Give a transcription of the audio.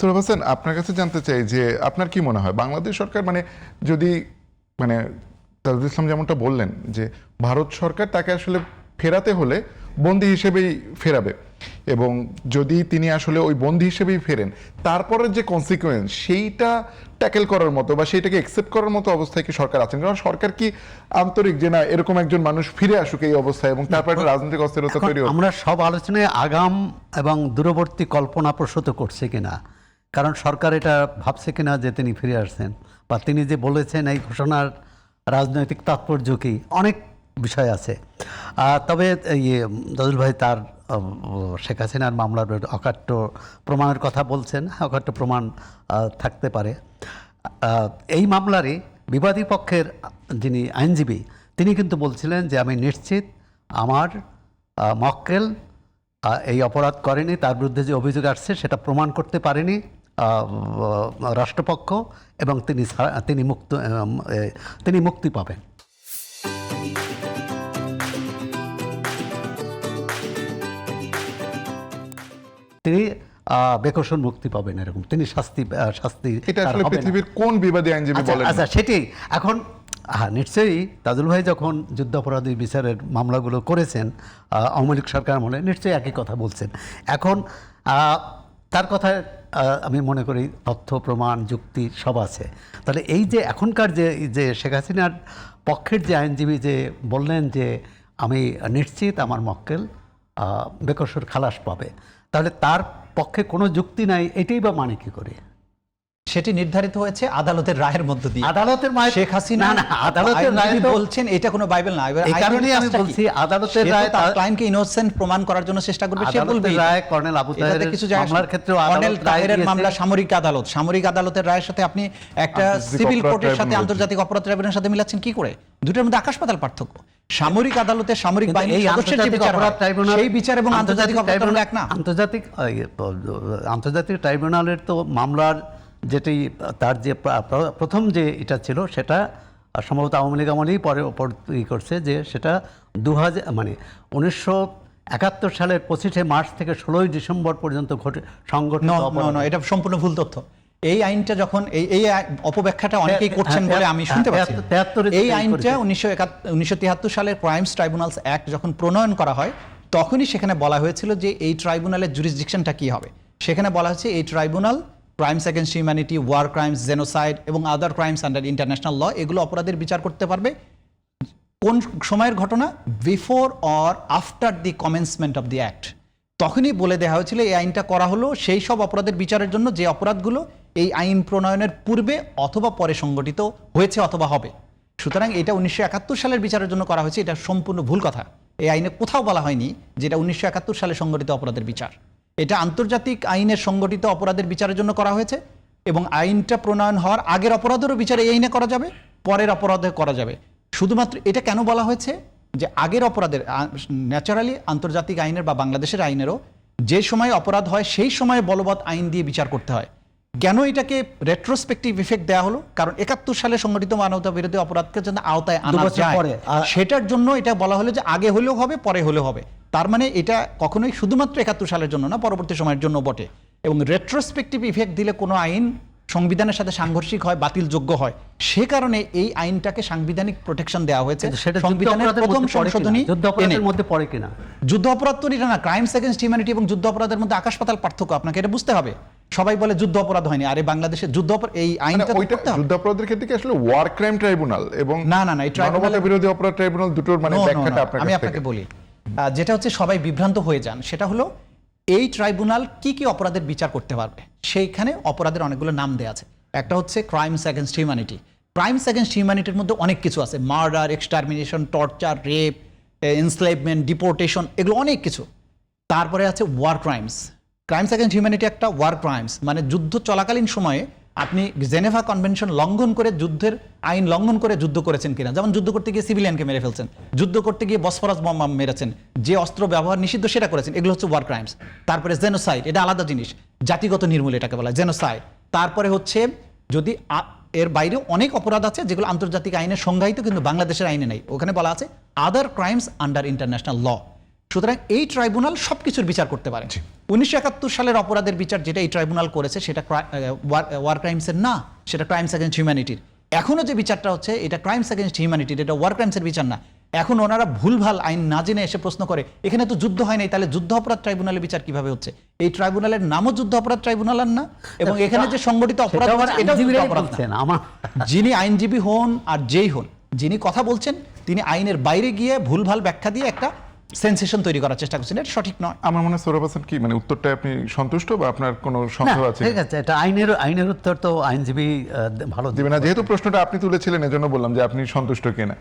সোহরাব হোসেন, আপনার কাছে জানতে চাই যে আপনার কি মনে হয় বাংলাদেশ সরকার যদি মানে তাজুল ইসলাম যেমনটা বললেন যে ভারত সরকার তাকে আসলে ফেরাতে হলে বন্দী হিসেবেই ফেরাবে, এবং যদি তিনি আসলে ওই বন্দী হিসেবেই ফেরেন তারপরের যে কনসিকুয়েন্স সেইটা ট্যাকেল করার মতো বা সেইটাকে একসেপ্ট করার মতো অবস্থায় কি সরকার আছেন? কারণ সরকার কি আন্তরিক যে না এরকম একজন মানুষ ফিরে আসুক এই অবস্থায় এবং তারপর একটা রাজনৈতিক অস্থিরতা তৈরি হোক? আমরা সব আলোচনায় আগাম এবং দূরবর্তী কল্পনা প্রসূত করছে কিনা, কারণ সরকার এটা ভাবছে কিনা যে তিনি ফিরে আসছেন, বা তিনি যে বলেছেন এই ঘোষণার রাজনৈতিক তাৎপর্য কি, অনেক বিষয় আছে। তবে দাদুল ভাই তার শেখ হাসিনার মামলার অকাট্য প্রমাণের কথা বলছেন। অকাট্য প্রমাণ থাকতে পারে। এই মামলারই বিবাদী পক্ষের যিনি আইনজীবী তিনি কিন্তু বলছিলেন যে আমি নিশ্চিত আমার মক্কেল এই অপরাধ করেনি, তার বিরুদ্ধে যে অভিযোগ আসছে সেটা প্রমাণ করতে পারেনি রাষ্ট্রপক্ষ, এবং তিনি মুক্তি পাবেন। তিনি বেকসুর মুক্তি পাবেন, এরকম তিনি শাস্তি এটা আসলে পৃথিবীর কোন বিবাদী আইনজীবী বলেন? আচ্ছা, সেটি এখন নিশ্চয়ই তাজুল ভাই যখন যুদ্ধাপরাধী বিচারের মামলাগুলো করেছেন আওয়ামী লীগ সরকার আমলে, নিশ্চয়ই একই কথা বলছেন। এখন তার কথায় আমি মনে করি তথ্য প্রমাণ যুক্তি সব আছে। তাহলে এই যে এখনকার যে শেখ হাসিনার পক্ষের যে আইনজীবী যে বললেন যে আমি নিশ্চিত আমার মক্কেল বেকসুর খালাস পাবে, তাহলে তার পক্ষে কোনো যুক্তি নাই, এটাই বা মানে কি করে? সেটি নির্ধারিত হয়েছে আদালতের রায়ের মধ্য দিয়ে। আদালতের রায় শেখ হাসিনা আদালতের রায় বলছেন এটা কোনো বাইবেল না। এই কারণেই আমি বলছি আদালতের রায় তার ক্লায়েন্টকে ইনোসেন্ট প্রমাণ করার জন্য চেষ্টা করবে। সে বলবে রায় কর্নেল আবু তাহেরের মামলার ক্ষেত্রে কর্নেল তাহেরের মামলা সামরিক আদালতের রায়ের সাথে আপনি একটা সিভিল কোর্টের সাথে আন্তর্জাতিক অপরাধ ট্রাইব্যুনালের সাথে মিলাচ্ছেন কি করে? দুটোর মধ্যে আকাশ পাতাল পার্থক্য। সামরিক আদালতে সামরিক বাহিনীর সদস্যের যে বিচার হয় সেই বিচার এবং আন্তর্জাতিক অপরাধ ট্রাইব্যুনাল এক না। আন্তর্জাতিক ট্রাইব্যুনালের তো মামলার যেটি তার যে প্রথম যে এটা ছিল সেটা সম্ভবত আওয়ামী লীগ আমলেই পরে করছে, যে সেটা 1971 সালের 25শে মার্চ থেকে 16ই ডিসেম্বর পর্যন্ত সংগঠিত। এটা সম্পূর্ণ ভুল তথ্য। এই আইনটা যখন এই অপব্যাখ্যাটা অনেকেই করছেন বলে আমি শুনতে পাচ্ছি। এই আইনটা 1973 সালের ক্রাইমস ট্রাইব্যুনালস অ্যাক্ট যখন প্রণয়ন করা হয় তখনই সেখানে বলা হয়েছিল যে এই ট্রাইব্যুনালের জুরিসডিকশনটা কি হবে। সেখানে বলা হয়েছে এই tribunal crimes against humanity, war crimes, genocide এবং other crimes under international law, এগুলো অপরাধের বিচার করতে পারবে কোন সময়ের ঘটনা? Before or after the commencement of the act. তখনই বলে দেওয়া হয়েছিল এই আইনটা করা হলো সেই সব অপরাধের বিচারের জন্য যে অপরাধগুলো এই আইন প্রণয়নের পূর্বে অথবা পরে সংগঠিত হয়েছে অথবা হবে। সুতরাং এটা 1971 সালের বিচারের জন্য করা হয়েছে, এটা সম্পূর্ণ ভুল কথা। এই আইনে কোথাও বলা হয়নি যে এটা 1971 সালে সংগঠিত অপরাধের বিচার। এটা আন্তর্জাতিক আইনের সংগঠিত অপরাধের বিচারের জন্য করা হয়েছে, এবং আইনটা প্রণয়ন হওয়ার আগের অপরাধেরও বিচার এই আইনে করা যাবে, পরের অপরাধে করা যাবে। শুধুমাত্র এটা কেন বলা হয়েছে যে আগের অপরাধের, ন্যাচারালি আন্তর্জাতিক আইনের বা বাংলাদেশের আইনেরও যে সময় অপরাধ হয় সেই সময় বলবৎ আইন দিয়ে বিচার করতে হয়। কেন এটাকে রেট্রোস্পেক্টিভ ইফেক্ট দেওয়া হলো? কারণ 71 সালে সংগঠিত মানবতা বিরোধী অপরাধকে যেন আওতায় আনা যায় সেটার জন্য এটা বলা হলো যে আগে হলেও হবে পরে হলেও হবে। তার মানে এটা কখনোই শুধুমাত্র 71 সালের জন্য না, পরবর্তী সময়ের জন্য বটে। এবং রেট্রোস্পেক্টিভ ইফেক্ট দিলে কোনো আইন সংবিধানের সাথে সাংঘর্ষিক হয়, বাতিলযোগ্য হয়। সে কারণে এই আইনটাকে সাংবিধানিক প্রোটেকশন দেওয়া হয়েছে। সংবিধানের প্রথম সংশোধনী যুদ্ধাপরাধের মধ্যে পড়ে কিনা? যুদ্ধ অপরাধ তো এটা না, ক্রাইমস এগেইনস্ট হিউম্যানিটি এবং যুদ্ধ অপরাধের মধ্যে আকাশ পাতাল পার্থক্য, আপনাকে এটা বুঝতে হবে। সবাই বলে যুদ্ধ অপরাধ হয়নি, আরে বাংলাদেশে যুদ্ধ এই আইনটা যুদ্ধ অপরাধের ক্ষেত্রে কি আসলে ওয়ার ক্রাইম ট্রাইব্যুনাল এবং না এই মানবতা বিরোধী অপরাধ ট্রাইব্যুনাল দুটোর ব্যাখ্যাটা আমি আপনাকে বলি। যেটা হচ্ছে সবাই বিভ্রান্ত হয়ে যান, সেটা হলো এই ট্রাইব্যুনাল কি কি অপরাধের বিচার করতে পারবে। সেইখানে অপরাধের অনেকগুলো নাম দেওয়া আছে। একটা হচ্ছে crimes against humanity. Crimes against হিউম্যানিটির মধ্যে অনেক কিছু আছে, murder, extermination, torture, rape, enslavement, deportation, এগুলো অনেক কিছু। তারপরে আছে war crimes. Crimes against humanity একটা ওয়ার ক্রাইমস, মানে যুদ্ধ চলাকালীন সময়ে আপনি জেনেভা কনভেনশন লঙ্ঘন করে, যুদ্ধের আইন লঙ্ঘন করে যুদ্ধ করেছেন কিনা। যেমন যুদ্ধ করতে গিয়ে সিভিলিয়ানকে মেরে ফেলছেন, যুদ্ধ করতে গিয়ে বসফরাস বোমা মেরেছেন, যে অস্ত্র ব্যবহার নিষিদ্ধ সেটা করেছেন, এগুলো হচ্ছে ওয়ার ক্রাইমস। তারপরে জেনোসাইড, এটা আলাদা জিনিস, জাতিগত নির্মূল এটাকে বলা হয় জেনোসাইড। তারপরে হচ্ছে যদি এর বাইরেও অনেক অপরাধ আছে যেগুলো আন্তর্জাতিক আইনে সংজ্ঞায়িত কিন্তু বাংলাদেশের আইনে নেই, ওখানে বলা আছে আদার ক্রাইমস আন্ডার ইন্টারন্যাশনাল ল। সুতরাং এই ট্রাইব্যুনাল সবকিছুর বিচার করতে পারে। 1971 সালের অপরাধের বিচার যেটা এই ট্রাইব্যুনাল করেছে সেটা ওয়ার ক্রাইমসের না, সেটা ক্রাইমস এগেইনস্ট হিউম্যানিটির। এখনো যে বিচারটা হচ্ছে এটা ক্রাইমস এগেইনস্ট হিউম্যানিটির, এটা ওয়ার ক্রাইমসের বিচার না। এখন ওনারা ভুলভাল আইন না জেনে এসে প্রশ্ন করে এখানে তো যুদ্ধ হয় নাই, তাহলে যুদ্ধ অপরাধ ট্রাইব্যুনালের বিচার কিভাবে হচ্ছে? এই ট্রাইব্যুনালের নামও যুদ্ধ অপরাধ ট্রাইব্যুনাল আর না, এবং এখানে যে সংগঠিত অপরাধ হচ্ছে এটাও যুদ্ধ অপরাধ না। যিনি আইনজীবী হন আর যেই হন, যিনি কথা বলছেন তিনি আইনের বাইরে গিয়ে ভুলভাল ব্যাখ্যা দিয়ে একটা সেন্সেশন তৈরি করার চেষ্টা করছেন, এটা সঠিক নয়। আমার মনে হয় সৌরভ হাসান কি মানে উত্তরটা আপনি সন্তুষ্ট বা আপনার কোনো সন্দেহ আছে? ঠিক আছে, এটা আইনের উত্তর তো আইনজীবী ভালো দিবেন না, যেহেতু প্রশ্নটা আপনি তুলেছিলেন এজন্য বললাম যে আপনি সন্তুষ্ট কিনা।